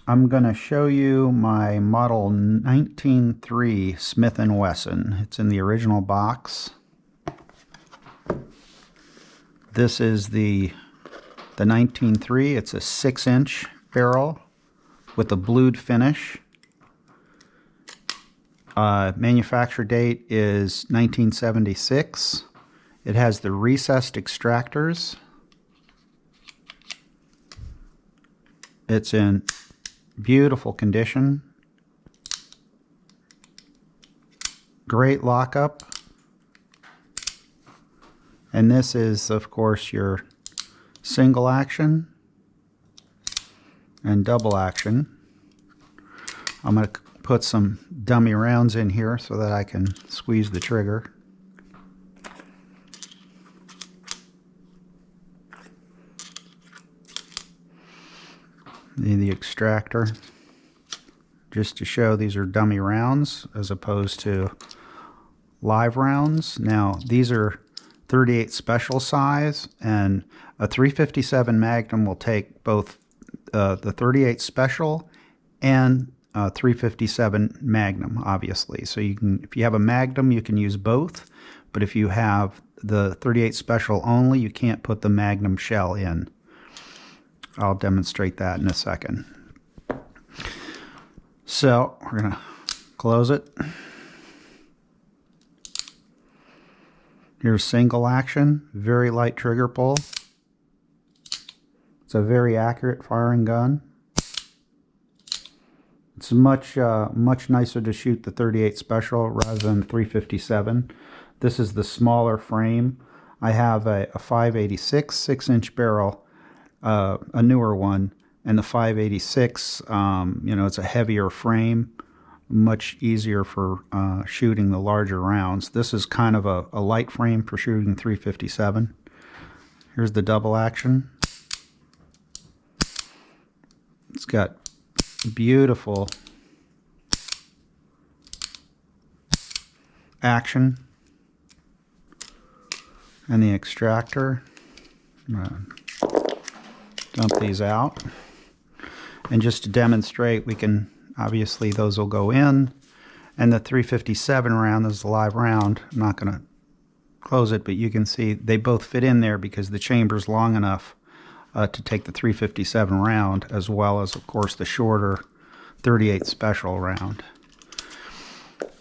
I'm going to show you my Model 19.3 Smith & Wesson. It's in the original box. This is the 19.3. It's a 6-inch barrel with a blued finish. Manufacture date is 1976. It has the recessed extractors. It's in beautiful condition. Great lockup. And this is, of course, your single action and double action. I'm going to put some dummy rounds in here so that I can squeeze the trigger. The extractor, just to show these are dummy rounds as opposed to live rounds. Now these are 38 special size, and a 357 Magnum will take both the 38 special and 357 Magnum, obviously. So you can, if you have a Magnum, you can use both, but if you have the 38 special only, you can't put the Magnum shell in. I'll demonstrate that in a second. So we're going to close it. Here's single action, very light trigger pull. It's a very accurate firing gun. It's much nicer to shoot the 38 special rather than the 357. This is the smaller frame. I have a 586 6-inch barrel. A newer one, and the 586, it's a heavier frame, much easier for shooting the larger rounds. This is kind of a light frame for shooting 357. Here's the double action. It's got beautiful action, and the extractor. Dump these out, and just to demonstrate, we can obviously those will go in, and the 357 round is the live round. I'm not going to close it, but you can see they both fit in there because the chamber's long enough to take the 357 round, as well as of course the shorter 38 special round.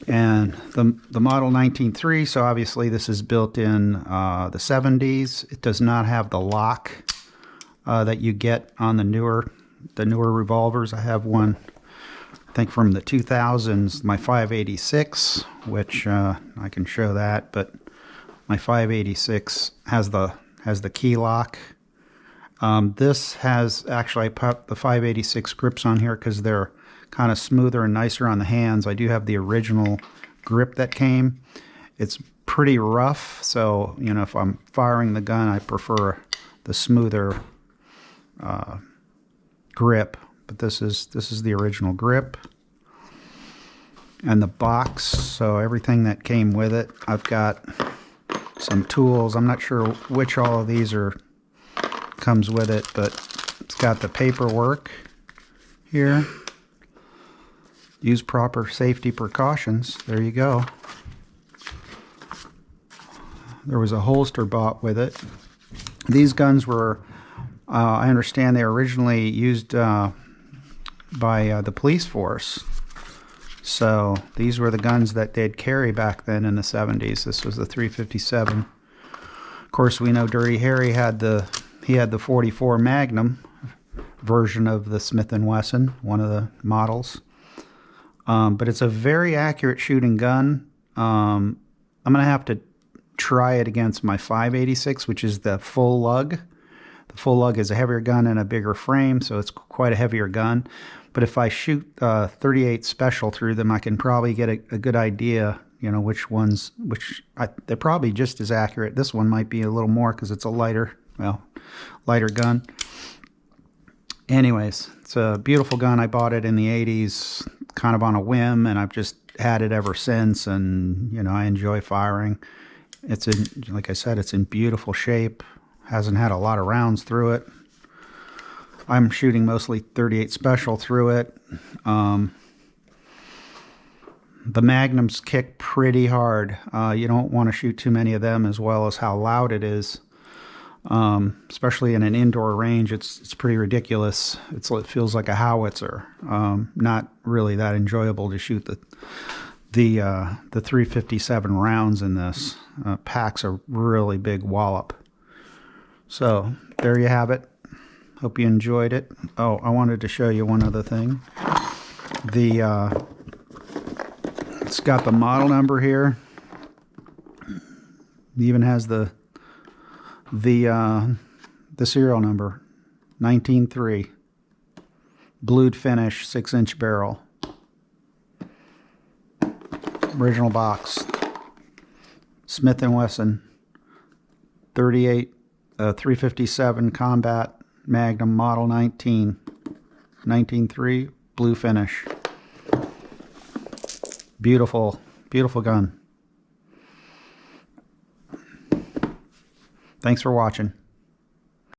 And the Model 19.3, so obviously this is built in the 70s. It does not have the lock that you get on the newer revolvers. I have one, I think from the 2000s, my 586, which I can show that, but my 586 has the key lock. This has, actually I put the 586 grips on here because they're kind of smoother and nicer on the hands. I do have the original grip that came. It's pretty rough, so if I'm firing the gun, I prefer the smoother grip, but this is the original grip. And the box, so everything that came with it. I've got some tools. I'm not sure which all of these comes with it, but it's got the paperwork here. Use proper safety precautions. There you go. There was a holster bought with it. These guns were I understand they were originally used by the police force. So these were the guns that they'd carry back then in the 70s. This was the 357. Of course, we know Dirty Harry had the 44 Magnum version of the Smith & Wesson, one of the models. But it's a very accurate shooting gun. I'm going to have to try it against my 586, which is the full lug. The full lug is a heavier gun and a bigger frame, so it's quite a heavier gun. But if I shoot 38 special through them, I can probably get a good idea, which ones, they're probably just as accurate. This one might be a little more because it's a lighter gun. Anyways, it's a beautiful gun. I bought it in the 80s, kind of on a whim, and I've just had it ever since, and, I enjoy firing. It's in, like I said, it's in beautiful shape. Hasn't had a lot of rounds through it. I'm shooting mostly 38 special through it. The Magnums kick pretty hard. You don't want to shoot too many of them, as well as how loud it is. Especially in an indoor range, it's pretty ridiculous. It feels like a howitzer. Not really that enjoyable to shoot the 357 rounds in this. Packs a really big wallop. So there you have it. Hope you enjoyed it. Oh, I wanted to show you one other thing. It's got the model number here. It even has the serial number, 19.3, blued finish, 6-inch barrel. Original box. Smith Wesson 357 Combat Magnum Model 19.3, blue finish. Beautiful, beautiful gun. Thanks for watching.